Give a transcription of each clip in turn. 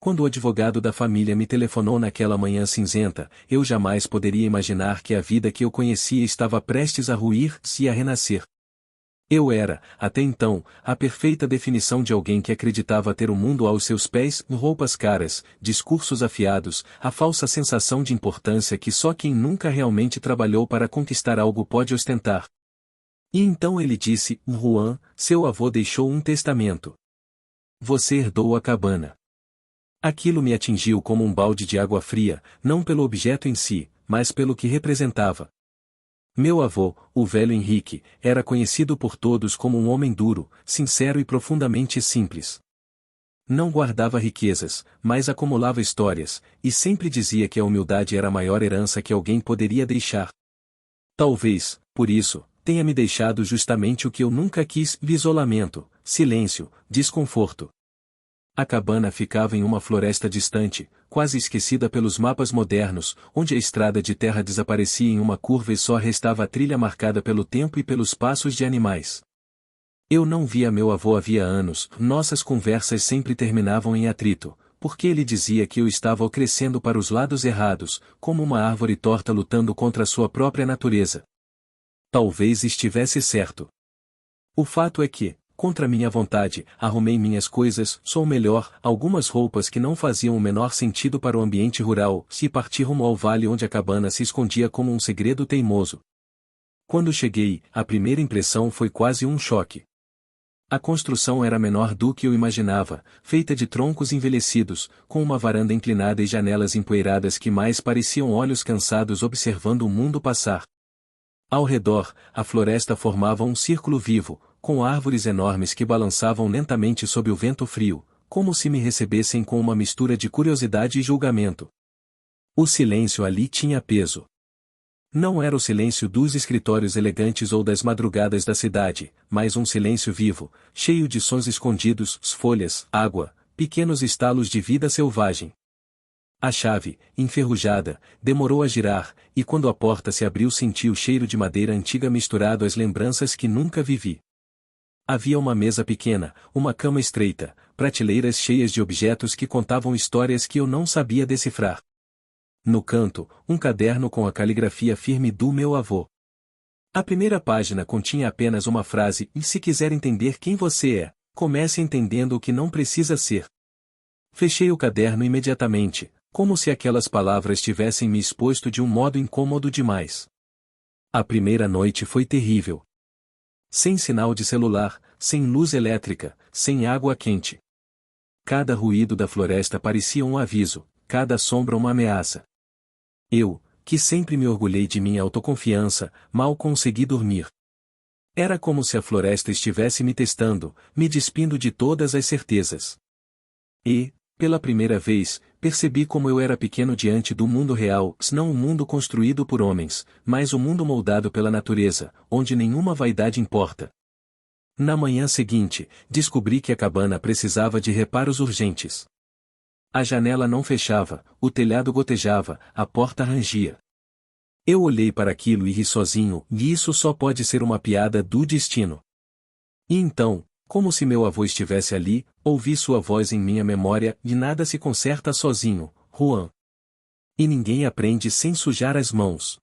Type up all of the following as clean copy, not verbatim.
Quando o advogado da família me telefonou naquela manhã cinzenta, eu jamais poderia imaginar que a vida que eu conhecia estava prestes a ruir-se e a renascer. Eu era, até então, a perfeita definição de alguém que acreditava ter o mundo aos seus pés, roupas caras, discursos afiados, a falsa sensação de importância que só quem nunca realmente trabalhou para conquistar algo pode ostentar. E então ele disse: Juan, seu avô deixou um testamento. Você herdou a cabana. Aquilo me atingiu como um balde de água fria, não pelo objeto em si, mas pelo que representava. Meu avô, o velho Henrique, era conhecido por todos como um homem duro, sincero e profundamente simples. Não guardava riquezas, mas acumulava histórias, e sempre dizia que a humildade era a maior herança que alguém poderia deixar. Talvez, por isso, tenha me deixado justamente o que eu nunca quis: isolamento, silêncio, desconforto. A cabana ficava em uma floresta distante, quase esquecida pelos mapas modernos, onde a estrada de terra desaparecia em uma curva e só restava a trilha marcada pelo tempo e pelos passos de animais. Eu não via meu avô havia anos, nossas conversas sempre terminavam em atrito, porque ele dizia que eu estava crescendo para os lados errados, como uma árvore torta lutando contra a sua própria natureza. Talvez estivesse certo. O fato é que, contra minha vontade, arrumei minhas coisas, sou melhor, algumas roupas que não faziam o menor sentido para o ambiente rural, e parti rumo ao vale onde a cabana se escondia como um segredo teimoso. Quando cheguei, a primeira impressão foi quase um choque. A construção era menor do que eu imaginava, feita de troncos envelhecidos, com uma varanda inclinada e janelas empoeiradas que mais pareciam olhos cansados observando o mundo passar. Ao redor, a floresta formava um círculo vivo, com árvores enormes que balançavam lentamente sob o vento frio, como se me recebessem com uma mistura de curiosidade e julgamento. O silêncio ali tinha peso. Não era o silêncio dos escritórios elegantes ou das madrugadas da cidade, mas um silêncio vivo, cheio de sons escondidos, folhas, água, pequenos estalos de vida selvagem. A chave, enferrujada, demorou a girar, e quando a porta se abriu senti o cheiro de madeira antiga misturado às lembranças que nunca vivi. Havia uma mesa pequena, uma cama estreita, prateleiras cheias de objetos que contavam histórias que eu não sabia decifrar. No canto, um caderno com a caligrafia firme do meu avô. A primeira página continha apenas uma frase: e se quiser entender quem você é, comece entendendo o que não precisa ser. Fechei o caderno imediatamente, como se aquelas palavras tivessem me exposto de um modo incômodo demais. A primeira noite foi terrível. Sem sinal de celular, sem luz elétrica, sem água quente. Cada ruído da floresta parecia um aviso, cada sombra uma ameaça. Eu, que sempre me orgulhei de minha autoconfiança, mal consegui dormir. Era como se a floresta estivesse me testando, me despindo de todas as certezas. E, pela primeira vez, percebi como eu era pequeno diante do mundo real, não o mundo construído por homens, mas o mundo moldado pela natureza, onde nenhuma vaidade importa. Na manhã seguinte, descobri que a cabana precisava de reparos urgentes. A janela não fechava, o telhado gotejava, a porta rangia. Eu olhei para aquilo e ri sozinho, e isso só pode ser uma piada do destino. E então, como se meu avô estivesse ali, ouvi sua voz em minha memória: e nada se conserta sozinho, Juan. E ninguém aprende sem sujar as mãos.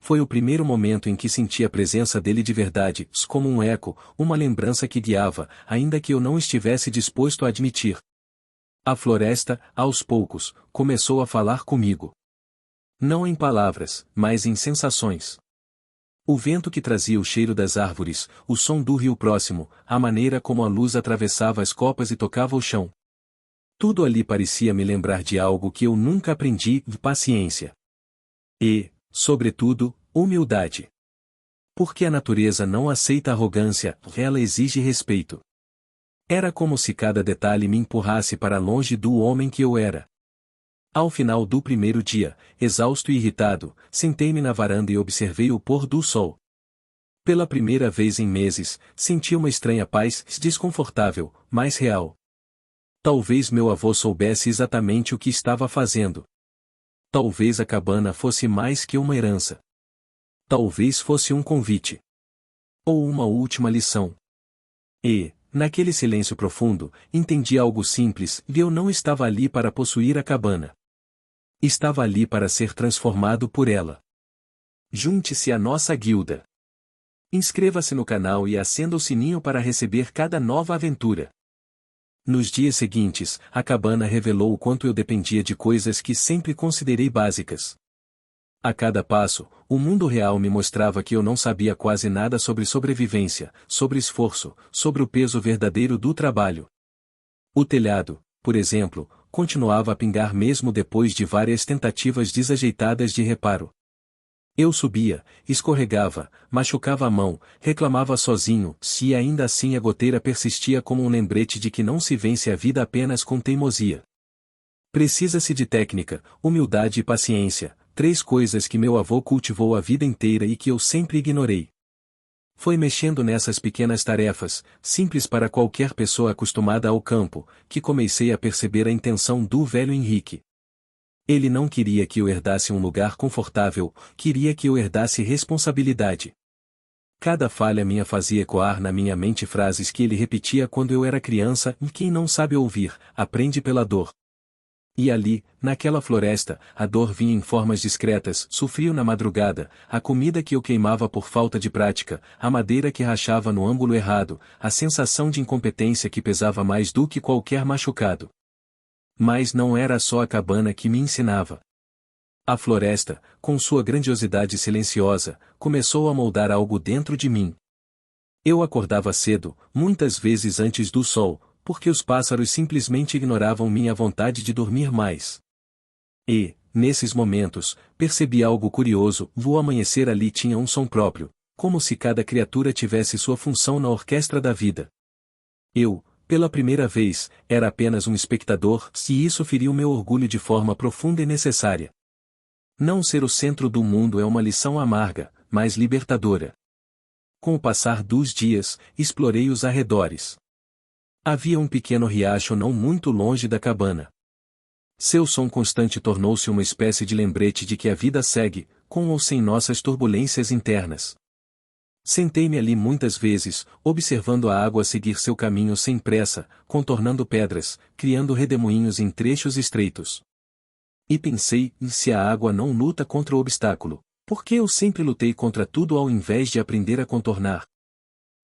Foi o primeiro momento em que senti a presença dele de verdade, como um eco, uma lembrança que guiava, ainda que eu não estivesse disposto a admitir. A floresta, aos poucos, começou a falar comigo. Não em palavras, mas em sensações. O vento que trazia o cheiro das árvores, o som do rio próximo, a maneira como a luz atravessava as copas e tocava o chão. Tudo ali parecia me lembrar de algo que eu nunca aprendi: paciência. E, sobretudo, humildade. Porque a natureza não aceita arrogância, ela exige respeito. Era como se cada detalhe me empurrasse para longe do homem que eu era. Ao final do primeiro dia, exausto e irritado, sentei-me na varanda e observei o pôr do sol. Pela primeira vez em meses, senti uma estranha paz, desconfortável, mas real. Talvez meu avô soubesse exatamente o que estava fazendo. Talvez a cabana fosse mais que uma herança. Talvez fosse um convite. Ou uma última lição. E, Naquele silêncio profundo, entendi algo simples, e eu não estava ali para possuir a cabana. Estava ali para ser transformado por ela. Junte-se à nossa guilda. Inscreva-se no canal e acenda o sininho para receber cada nova aventura. Nos dias seguintes, a cabana revelou o quanto eu dependia de coisas que sempre considerei básicas. A cada passo, o mundo real me mostrava que eu não sabia quase nada sobre sobrevivência, sobre esforço, sobre o peso verdadeiro do trabalho. O telhado, por exemplo, continuava a pingar mesmo depois de várias tentativas desajeitadas de reparo. Eu subia, escorregava, machucava a mão, reclamava sozinho, e ainda assim a goteira persistia como um lembrete de que não se vence a vida apenas com teimosia. Precisa-se de técnica, humildade e paciência, 3 coisas que meu avô cultivou a vida inteira e que eu sempre ignorei. Foi mexendo nessas pequenas tarefas, simples para qualquer pessoa acostumada ao campo, que comecei a perceber a intenção do velho Henrique. Ele não queria que eu herdasse um lugar confortável, queria que eu herdasse responsabilidade. Cada falha minha fazia ecoar na minha mente frases que ele repetia quando eu era criança, e quem não sabe ouvir, aprende pela dor. E ali, naquela floresta, a dor vinha em formas discretas, sofrio na madrugada, a comida que eu queimava por falta de prática, a madeira que rachava no ângulo errado, a sensação de incompetência que pesava mais do que qualquer machucado. Mas não era só a cabana que me ensinava. A floresta, com sua grandiosidade silenciosa, começou a moldar algo dentro de mim. Eu acordava cedo, muitas vezes antes do sol, porque os pássaros simplesmente ignoravam minha vontade de dormir mais. E, nesses momentos, percebi algo curioso: o amanhecer ali tinha um som próprio, como se cada criatura tivesse sua função na orquestra da vida. Eu, pela primeira vez, era apenas um espectador, e isso feriu meu orgulho de forma profunda e necessária. Não ser o centro do mundo é uma lição amarga, mas libertadora. Com o passar dos dias, explorei os arredores. Havia um pequeno riacho não muito longe da cabana. Seu som constante tornou-se uma espécie de lembrete de que a vida segue, com ou sem nossas turbulências internas. Sentei-me ali muitas vezes, observando a água seguir seu caminho sem pressa, contornando pedras, criando redemoinhos em trechos estreitos. E pensei: e se a água não luta contra o obstáculo, por que eu sempre lutei contra tudo ao invés de aprender a contornar?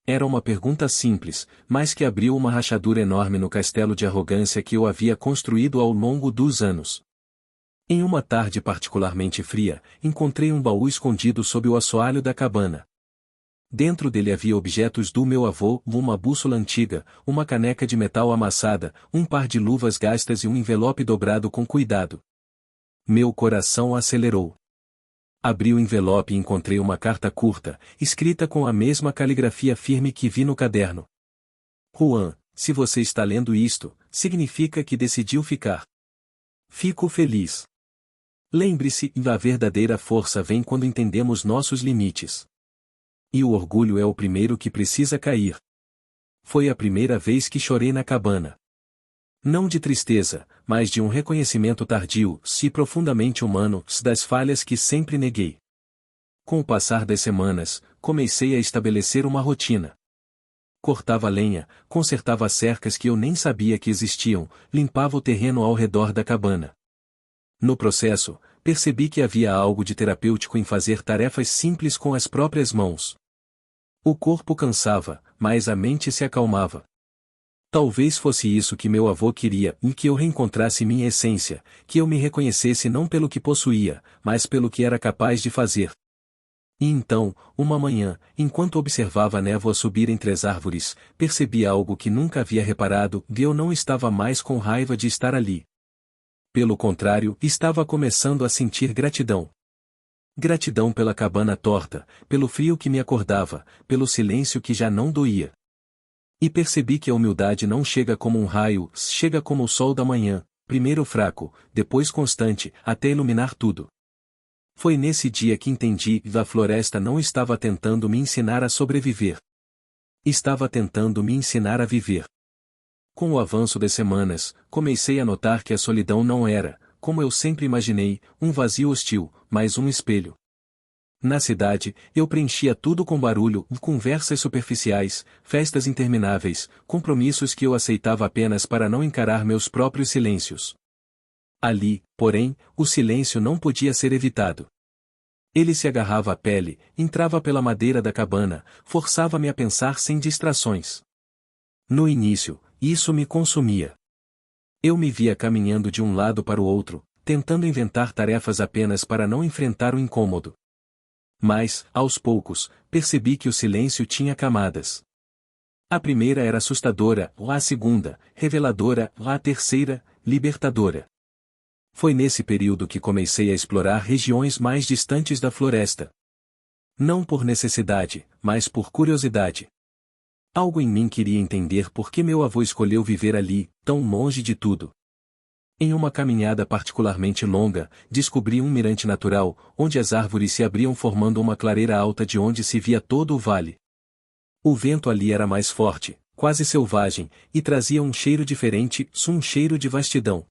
Era uma pergunta simples, mas que abriu uma rachadura enorme no castelo de arrogância que eu havia construído ao longo dos anos. Em uma tarde particularmente fria, encontrei um baú escondido sob o assoalho da cabana. Dentro dele havia objetos do meu avô, uma bússola antiga, uma caneca de metal amassada, um par de luvas gastas e um envelope dobrado com cuidado. Meu coração acelerou. Abri o envelope e encontrei uma carta curta, escrita com a mesma caligrafia firme que vi no caderno. Juan, se você está lendo isto, significa que decidiu ficar. Fico feliz. Lembre-se, a verdadeira força vem quando entendemos nossos limites. E o orgulho é o primeiro que precisa cair. Foi a primeira vez que chorei na cabana. Não de tristeza, mas de um reconhecimento tardio, se profundamente humano, das falhas que sempre neguei. Com o passar das semanas, comecei a estabelecer uma rotina. Cortava lenha, consertava cercas que eu nem sabia que existiam, limpava o terreno ao redor da cabana. No processo, percebi que havia algo de terapêutico em fazer tarefas simples com as próprias mãos. O corpo cansava, mas a mente se acalmava. Talvez fosse isso que meu avô queria, em que eu reencontrasse minha essência, que eu me reconhecesse não pelo que possuía, mas pelo que era capaz de fazer. E então, uma manhã, enquanto observava a névoa subir entre as árvores, percebi algo que nunca havia reparado: eu não estava mais com raiva de estar ali. Pelo contrário, estava começando a sentir gratidão. Gratidão pela cabana torta, pelo frio que me acordava, pelo silêncio que já não doía. E percebi que a humildade não chega como um raio, chega como o sol da manhã, primeiro fraco, depois constante, até iluminar tudo. Foi nesse dia que entendi que a floresta não estava tentando me ensinar a sobreviver. Estava tentando me ensinar a viver. Com o avanço das semanas, comecei a notar que a solidão não era, como eu sempre imaginei, um vazio hostil, mas um espelho. Na cidade, eu preenchia tudo com barulho, conversas superficiais, festas intermináveis, compromissos que eu aceitava apenas para não encarar meus próprios silêncios. Ali, porém, o silêncio não podia ser evitado. Ele se agarrava à pele, entrava pela madeira da cabana, forçava-me a pensar sem distrações. No início, isso me consumia. Eu me via caminhando de um lado para o outro, tentando inventar tarefas apenas para não enfrentar o incômodo. Mas, aos poucos, percebi que o silêncio tinha camadas. A primeira era assustadora, a segunda, reveladora, a terceira, libertadora. Foi nesse período que comecei a explorar regiões mais distantes da floresta. Não por necessidade, mas por curiosidade. Algo em mim queria entender por que meu avô escolheu viver ali, tão longe de tudo. Em uma caminhada particularmente longa, descobri um mirante natural, onde as árvores se abriam formando uma clareira alta de onde se via todo o vale. O vento ali era mais forte, quase selvagem, e trazia um cheiro diferente, um cheiro de vastidão.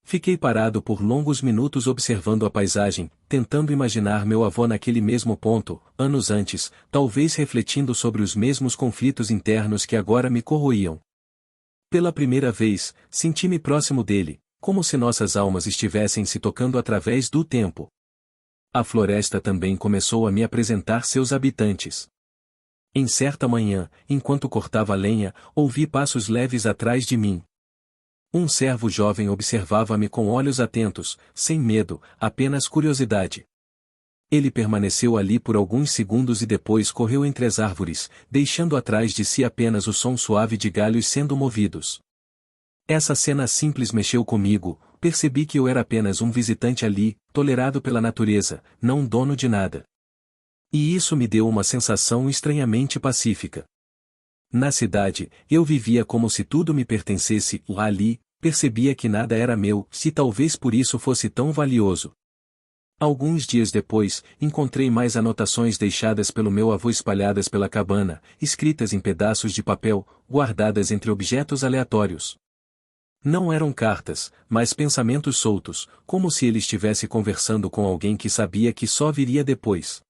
Fiquei parado por longos minutos observando a paisagem, tentando imaginar meu avô naquele mesmo ponto, anos antes, talvez refletindo sobre os mesmos conflitos internos que agora me corroíam. Pela primeira vez, senti-me próximo dele, como se nossas almas estivessem se tocando através do tempo. A floresta também começou a me apresentar seus habitantes. Em certa manhã, enquanto cortava lenha, ouvi passos leves atrás de mim. Um servo jovem observava-me com olhos atentos, sem medo, apenas curiosidade. Ele permaneceu ali por alguns segundos e depois correu entre as árvores, deixando atrás de si apenas o som suave de galhos sendo movidos. Essa cena simples mexeu comigo, percebi que eu era apenas um visitante ali, tolerado pela natureza, não dono de nada. E isso me deu uma sensação estranhamente pacífica. Na cidade, eu vivia como se tudo me pertencesse, ali, percebia que nada era meu, se talvez por isso fosse tão valioso. Alguns dias depois, encontrei mais anotações deixadas pelo meu avô espalhadas pela cabana, escritas em pedaços de papel, guardadas entre objetos aleatórios. Não eram cartas, mas pensamentos soltos, como se ele estivesse conversando com alguém que sabia que só viria depois.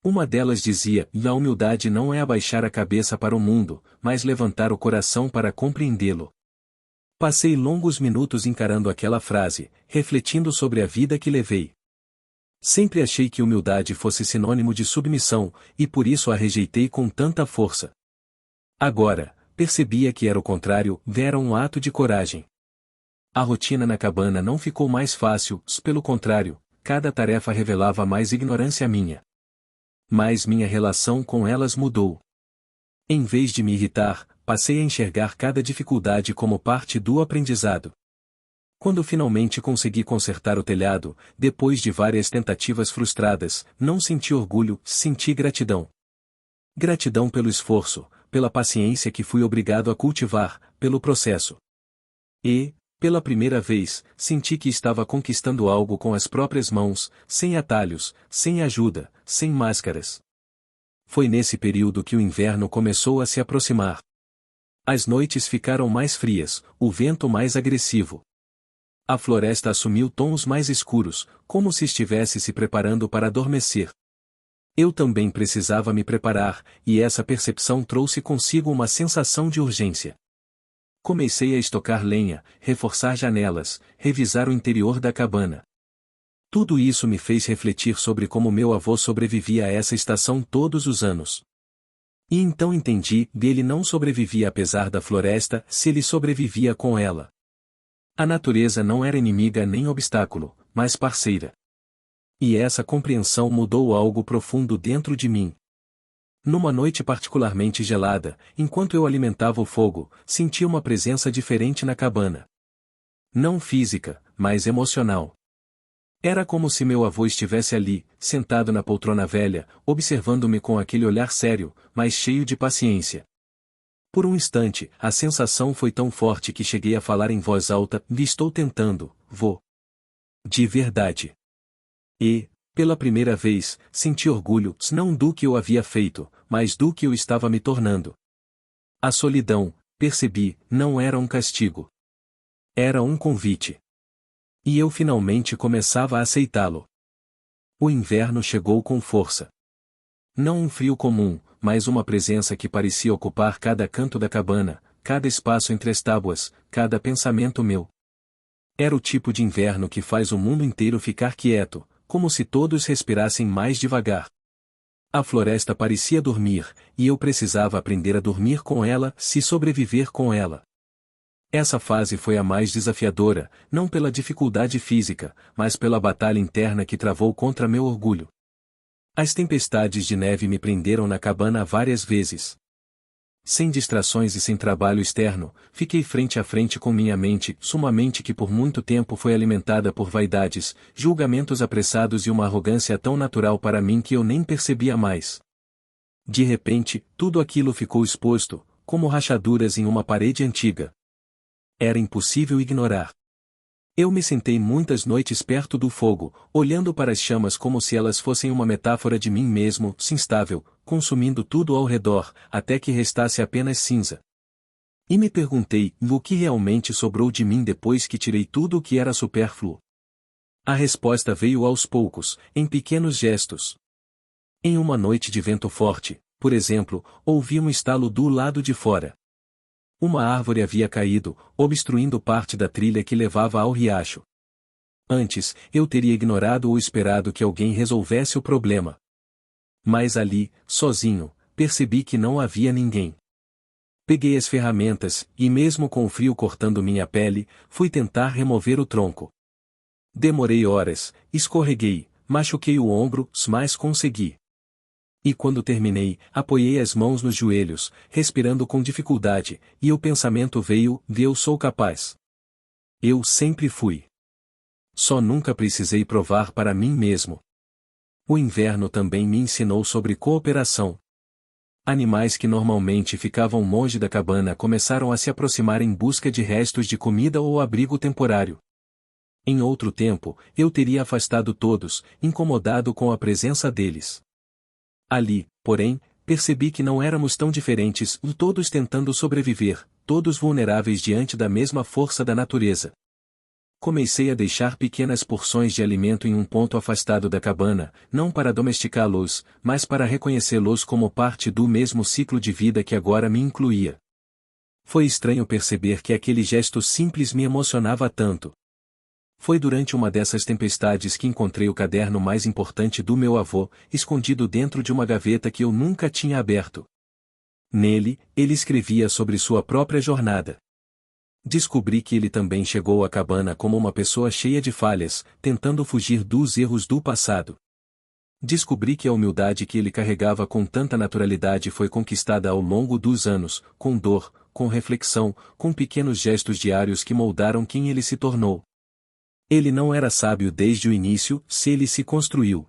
Uma delas dizia: a humildade não é abaixar a cabeça para o mundo, mas levantar o coração para compreendê-lo. Passei longos minutos encarando aquela frase, refletindo sobre a vida que levei. Sempre achei que humildade fosse sinônimo de submissão, e por isso a rejeitei com tanta força. Agora, percebia que era o contrário, era um ato de coragem. A rotina na cabana não ficou mais fácil, pelo contrário, cada tarefa revelava mais ignorância minha. Mas minha relação com elas mudou. Em vez de me irritar, passei a enxergar cada dificuldade como parte do aprendizado. Quando finalmente consegui consertar o telhado, depois de várias tentativas frustradas, não senti orgulho, senti gratidão. Gratidão pelo esforço, pela paciência que fui obrigado a cultivar, pelo processo. E, pela primeira vez, senti que estava conquistando algo com as próprias mãos, sem atalhos, sem ajuda, sem máscaras. Foi nesse período que o inverno começou a se aproximar. As noites ficaram mais frias, o vento mais agressivo. A floresta assumiu tons mais escuros, como se estivesse se preparando para adormecer. Eu também precisava me preparar, e essa percepção trouxe consigo uma sensação de urgência. Comecei a estocar lenha, reforçar janelas, revisar o interior da cabana. Tudo isso me fez refletir sobre como meu avô sobrevivia a essa estação todos os anos. E então entendi que ele não sobrevivia apesar da floresta, se ele sobrevivia com ela. A natureza não era inimiga nem obstáculo, mas parceira. E essa compreensão mudou algo profundo dentro de mim. Numa noite particularmente gelada, enquanto eu alimentava o fogo, senti uma presença diferente na cabana. Não física, mas emocional. Era como se meu avô estivesse ali, sentado na poltrona velha, observando-me com aquele olhar sério, mas cheio de paciência. Por um instante, a sensação foi tão forte que cheguei a falar em voz alta: "Lhe estou tentando, vô. De verdade." E, pela primeira vez, senti orgulho, não do que eu havia feito, mas do que eu estava me tornando. A solidão, percebi, não era um castigo. Era um convite. E eu finalmente começava a aceitá-lo. O inverno chegou com força. Não um frio comum, mas uma presença que parecia ocupar cada canto da cabana, cada espaço entre as tábuas, cada pensamento meu. Era o tipo de inverno que faz o mundo inteiro ficar quieto, como se todos respirassem mais devagar. A floresta parecia dormir, e eu precisava aprender a dormir com ela, se sobreviver com ela. Essa fase foi a mais desafiadora, não pela dificuldade física, mas pela batalha interna que travou contra meu orgulho. As tempestades de neve me prenderam na cabana várias vezes. Sem distrações e sem trabalho externo, fiquei frente a frente com minha mente, uma mente que por muito tempo foi alimentada por vaidades, julgamentos apressados e uma arrogância tão natural para mim que eu nem percebia mais. De repente, tudo aquilo ficou exposto, como rachaduras em uma parede antiga. Era impossível ignorar. Eu me sentei muitas noites perto do fogo, olhando para as chamas como se elas fossem uma metáfora de mim mesmo, instável, consumindo tudo ao redor, até que restasse apenas cinza. E me perguntei, o que realmente sobrou de mim depois que tirei tudo o que era supérfluo? A resposta veio aos poucos, em pequenos gestos. Em uma noite de vento forte, por exemplo, ouvi um estalo do lado de fora. Uma árvore havia caído, obstruindo parte da trilha que levava ao riacho. Antes, eu teria ignorado ou esperado que alguém resolvesse o problema. Mas ali, sozinho, percebi que não havia ninguém. Peguei as ferramentas, e mesmo com o frio cortando minha pele, fui tentar remover o tronco. Demorei horas, escorreguei, machuquei o ombro, mas consegui. E quando terminei, apoiei as mãos nos joelhos, respirando com dificuldade, e o pensamento veio, eu sou capaz. Eu sempre fui. Só nunca precisei provar para mim mesmo. O inverno também me ensinou sobre cooperação. Animais que normalmente ficavam longe da cabana começaram a se aproximar em busca de restos de comida ou abrigo temporário. Em outro tempo, eu teria afastado todos, incomodado com a presença deles. Ali, porém, percebi que não éramos tão diferentes, todos tentando sobreviver, todos vulneráveis diante da mesma força da natureza. Comecei a deixar pequenas porções de alimento em um ponto afastado da cabana, não para domesticá-los, mas para reconhecê-los como parte do mesmo ciclo de vida que agora me incluía. Foi estranho perceber que aquele gesto simples me emocionava tanto. Foi durante uma dessas tempestades que encontrei o caderno mais importante do meu avô, escondido dentro de uma gaveta que eu nunca tinha aberto. Nele, ele escrevia sobre sua própria jornada. Descobri que ele também chegou à cabana como uma pessoa cheia de falhas, tentando fugir dos erros do passado. Descobri que a humildade que ele carregava com tanta naturalidade foi conquistada ao longo dos anos, com dor, com reflexão, com pequenos gestos diários que moldaram quem ele se tornou. Ele não era sábio desde o início, se ele se construiu.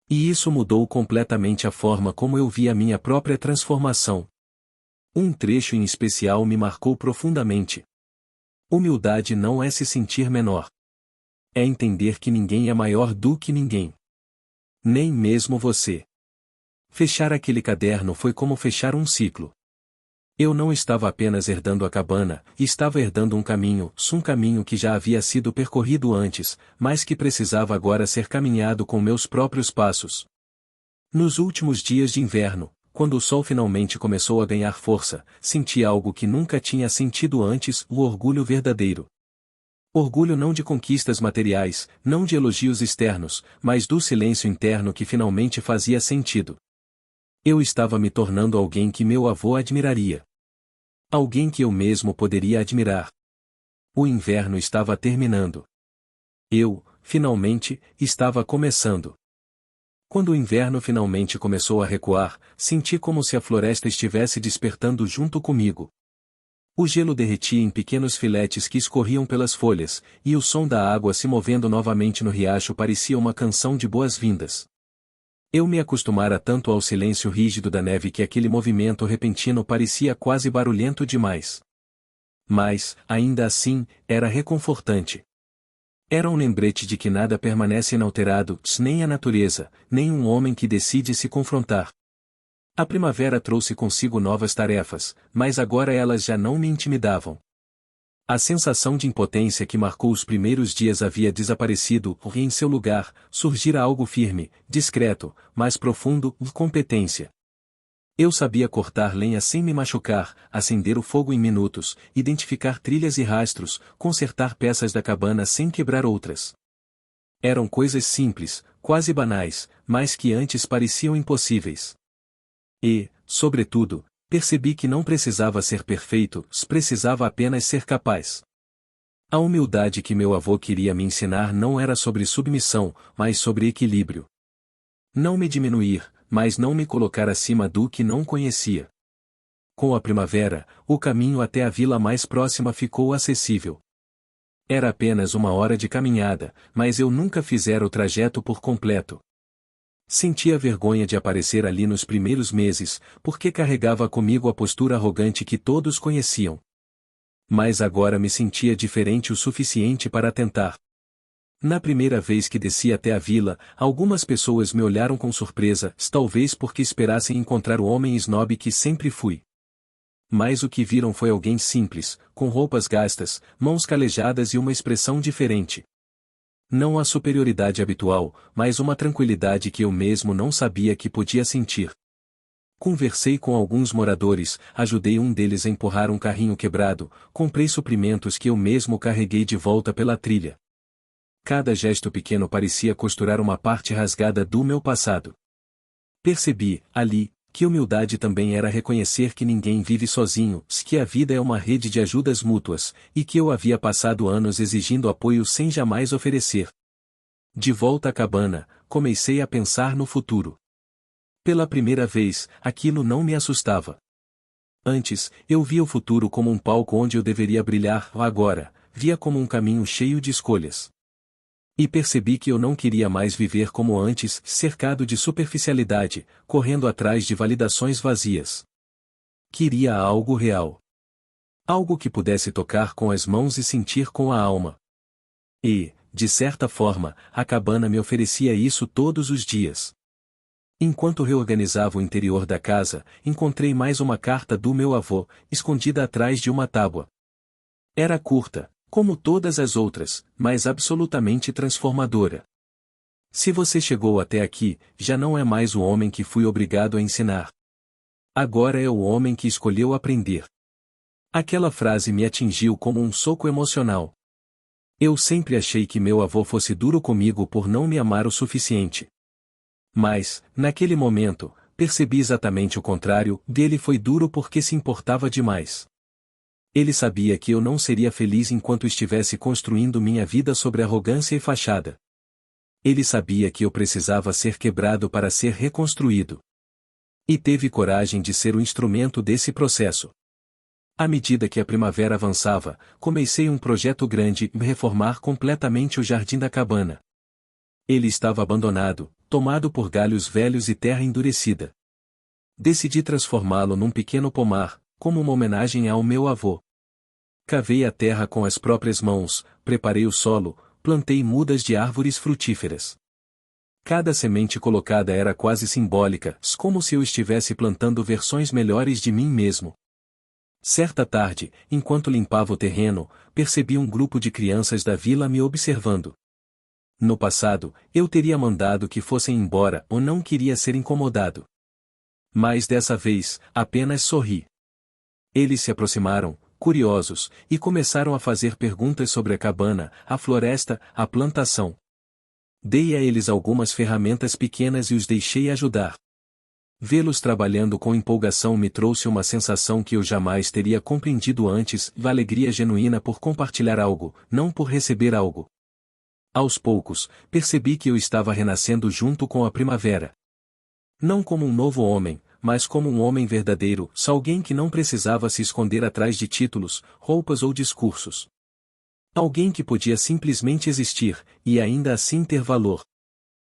E isso mudou completamente a forma como eu vi a minha própria transformação. Um trecho em especial me marcou profundamente. Humildade não é se sentir menor. É entender que ninguém é maior do que ninguém. Nem mesmo você. Fechar aquele caderno foi como fechar um ciclo. Eu não estava apenas herdando a cabana, estava herdando um caminho que já havia sido percorrido antes, mas que precisava agora ser caminhado com meus próprios passos. Nos últimos dias de inverno, quando o sol finalmente começou a ganhar força, senti algo que nunca tinha sentido antes, o orgulho verdadeiro. Orgulho não de conquistas materiais, não de elogios externos, mas do silêncio interno que finalmente fazia sentido. Eu estava me tornando alguém que meu avô admiraria. Alguém que eu mesmo poderia admirar. O inverno estava terminando. Eu, finalmente, estava começando. Quando o inverno finalmente começou a recuar, senti como se a floresta estivesse despertando junto comigo. O gelo derretia em pequenos filetes que escorriam pelas folhas, e o som da água se movendo novamente no riacho parecia uma canção de boas-vindas. Eu me acostumara tanto ao silêncio rígido da neve que aquele movimento repentino parecia quase barulhento demais. Mas, ainda assim, era reconfortante. Era um lembrete de que nada permanece inalterado, nem a natureza, nem um homem que decide se confrontar. A primavera trouxe consigo novas tarefas, mas agora elas já não me intimidavam. A sensação de impotência que marcou os primeiros dias havia desaparecido, e em seu lugar, surgira algo firme, discreto, mais profundo, competência. Eu sabia cortar lenha sem me machucar, acender o fogo em minutos, identificar trilhas e rastros, consertar peças da cabana sem quebrar outras. Eram coisas simples, quase banais, mas que antes pareciam impossíveis. E, sobretudo, percebi que não precisava ser perfeito, precisava apenas ser capaz. A humildade que meu avô queria me ensinar não era sobre submissão, mas sobre equilíbrio. Não me diminuir, mas não me colocar acima do que não conhecia. Com a primavera, o caminho até a vila mais próxima ficou acessível. Era apenas 1 hora de caminhada, mas eu nunca fizera o trajeto por completo. Sentia vergonha de aparecer ali nos primeiros meses, porque carregava comigo a postura arrogante que todos conheciam. Mas agora me sentia diferente o suficiente para tentar. Na primeira vez que desci até a vila, algumas pessoas me olharam com surpresa, talvez porque esperassem encontrar o homem snob que sempre fui. Mas o que viram foi alguém simples, com roupas gastas, mãos calejadas e uma expressão diferente. Não a superioridade habitual, mas uma tranquilidade que eu mesmo não sabia que podia sentir. Conversei com alguns moradores, ajudei um deles a empurrar um carrinho quebrado, comprei suprimentos que eu mesmo carreguei de volta pela trilha. Cada gesto pequeno parecia costurar uma parte rasgada do meu passado. Percebi, ali, que humildade também era reconhecer que ninguém vive sozinho, que a vida é uma rede de ajudas mútuas, e que eu havia passado anos exigindo apoio sem jamais oferecer. De volta à cabana, comecei a pensar no futuro. Pela primeira vez, aquilo não me assustava. Antes, eu via o futuro como um palco onde eu deveria brilhar, agora, via como um caminho cheio de escolhas. E percebi que eu não queria mais viver como antes, cercado de superficialidade, correndo atrás de validações vazias. Queria algo real. Algo que pudesse tocar com as mãos e sentir com a alma. E, de certa forma, a cabana me oferecia isso todos os dias. Enquanto reorganizava o interior da casa, encontrei mais uma carta do meu avô, escondida atrás de uma tábua. Era curta, como todas as outras, mas absolutamente transformadora. Se você chegou até aqui, já não é mais o homem que fui obrigado a ensinar. Agora é o homem que escolheu aprender. Aquela frase me atingiu como um soco emocional. Eu sempre achei que meu avô fosse duro comigo por não me amar o suficiente. Mas, naquele momento, percebi exatamente o contrário, dele foi duro porque se importava demais. Ele sabia que eu não seria feliz enquanto estivesse construindo minha vida sobre arrogância e fachada. Ele sabia que eu precisava ser quebrado para ser reconstruído. E teve coragem de ser o instrumento desse processo. À medida que a primavera avançava, comecei um projeto grande, reformar completamente o jardim da cabana. Ele estava abandonado, tomado por galhos velhos e terra endurecida. Decidi transformá-lo num pequeno pomar, como uma homenagem ao meu avô. Cavei a terra com as próprias mãos, preparei o solo, plantei mudas de árvores frutíferas. Cada semente colocada era quase simbólica, como se eu estivesse plantando versões melhores de mim mesmo. Certa tarde, enquanto limpava o terreno, percebi um grupo de crianças da vila me observando. No passado, eu teria mandado que fossem embora ou não queria ser incomodado. Mas dessa vez, apenas sorri. Eles se aproximaram, curiosos, e começaram a fazer perguntas sobre a cabana, a floresta, a plantação. Dei a eles algumas ferramentas pequenas e os deixei ajudar. Vê-los trabalhando com empolgação me trouxe uma sensação que eu jamais teria compreendido antes, alegria genuína por compartilhar algo, não por receber algo. Aos poucos, percebi que eu estava renascendo junto com a primavera. Não como um novo homem, mas como um homem verdadeiro, alguém que não precisava se esconder atrás de títulos, roupas ou discursos. Alguém que podia simplesmente existir, e ainda assim ter valor.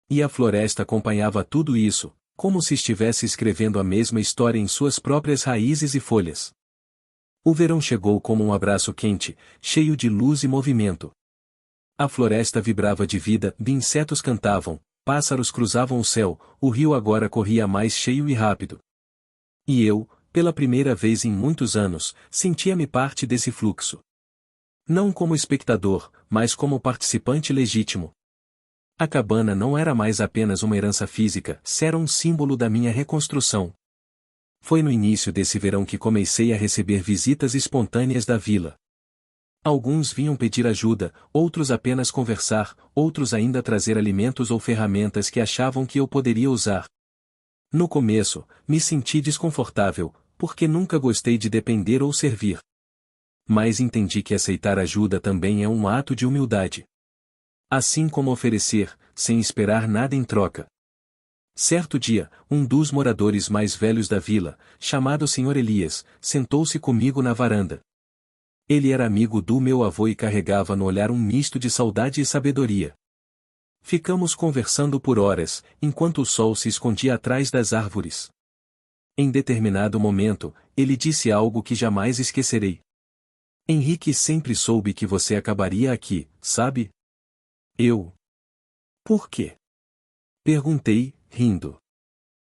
E a floresta acompanhava tudo isso, como se estivesse escrevendo a mesma história em suas próprias raízes e folhas. O verão chegou como um abraço quente, cheio de luz e movimento. A floresta vibrava de vida, insetos cantavam, pássaros cruzavam o céu, o rio agora corria mais cheio e rápido. E eu, pela primeira vez em muitos anos, sentia-me parte desse fluxo. Não como espectador, mas como participante legítimo. A cabana não era mais apenas uma herança física, era um símbolo da minha reconstrução. Foi no início desse verão que comecei a receber visitas espontâneas da vila. Alguns vinham pedir ajuda, outros apenas conversar, outros ainda trazer alimentos ou ferramentas que achavam que eu poderia usar. No começo, me senti desconfortável, porque nunca gostei de depender ou servir. Mas entendi que aceitar ajuda também é um ato de humildade. Assim como oferecer, sem esperar nada em troca. Certo dia, um dos moradores mais velhos da vila, chamado Sr. Elias, sentou-se comigo na varanda. Ele era amigo do meu avô e carregava no olhar um misto de saudade e sabedoria. Ficamos conversando por horas, enquanto o sol se escondia atrás das árvores. Em determinado momento, ele disse algo que jamais esquecerei. Henrique, sempre soube que você acabaria aqui, sabe? Eu. Por quê? Perguntei, rindo.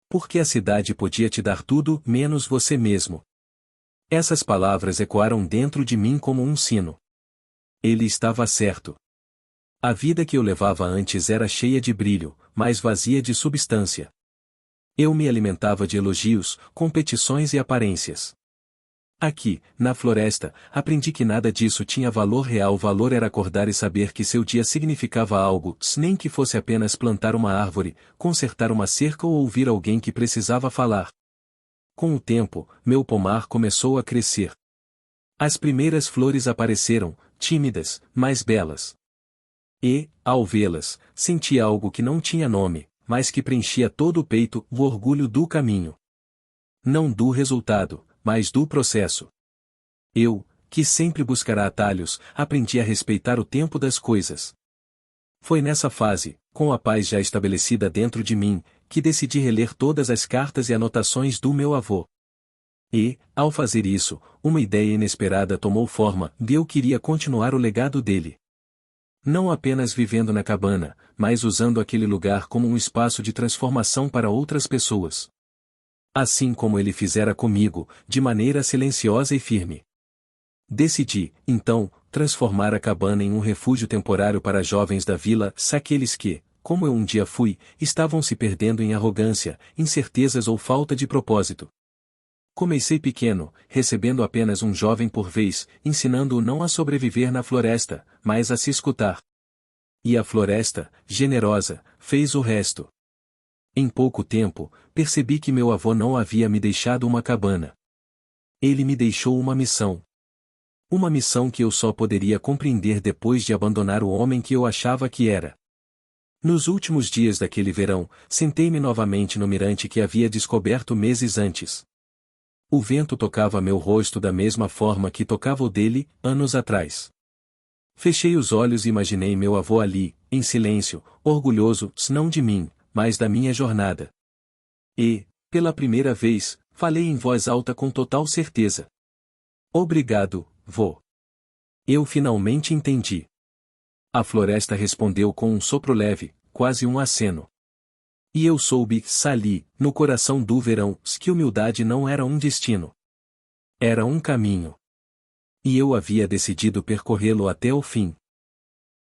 Porque a cidade podia te dar tudo, menos você mesmo. Essas palavras ecoaram dentro de mim como um sino. Ele estava certo. A vida que eu levava antes era cheia de brilho, mas vazia de substância. Eu me alimentava de elogios, competições e aparências. Aqui, na floresta, aprendi que nada disso tinha valor real. O valor era acordar e saber que seu dia significava algo, nem que fosse apenas plantar uma árvore, consertar uma cerca ou ouvir alguém que precisava falar. Com o tempo, meu pomar começou a crescer. As primeiras flores apareceram, tímidas, mas belas. E, ao vê-las, senti algo que não tinha nome, mas que preenchia todo o peito, o orgulho do caminho. Não do resultado, mas do processo. Eu, que sempre buscará atalhos, aprendi a respeitar o tempo das coisas. Foi nessa fase, com a paz já estabelecida dentro de mim, que decidi reler todas as cartas e anotações do meu avô. E, ao fazer isso, uma ideia inesperada tomou forma, e eu queria continuar o legado dele. Não apenas vivendo na cabana, mas usando aquele lugar como um espaço de transformação para outras pessoas. Assim como ele fizera comigo, de maneira silenciosa e firme. Decidi, então, transformar a cabana em um refúgio temporário para jovens da vila, aqueles que, como eu um dia fui, estavam se perdendo em arrogância, incertezas ou falta de propósito. Comecei pequeno, recebendo apenas um jovem por vez, ensinando-o não a sobreviver na floresta, mas a se escutar. E a floresta, generosa, fez o resto. Em pouco tempo, percebi que meu avô não havia me deixado uma cabana. Ele me deixou uma missão. Uma missão que eu só poderia compreender depois de abandonar o homem que eu achava que era. Nos últimos dias daquele verão, sentei-me novamente no mirante que havia descoberto meses antes. O vento tocava meu rosto da mesma forma que tocava o dele, anos atrás. Fechei os olhos e imaginei meu avô ali, em silêncio, orgulhoso, não de mim, mas da minha jornada. E, pela primeira vez, falei em voz alta com total certeza. Obrigado, vô. Eu finalmente entendi. A floresta respondeu com um sopro leve, quase um aceno. E eu soube, ali, no coração do verão, que humildade não era um destino. Era um caminho. E eu havia decidido percorrê-lo até o fim.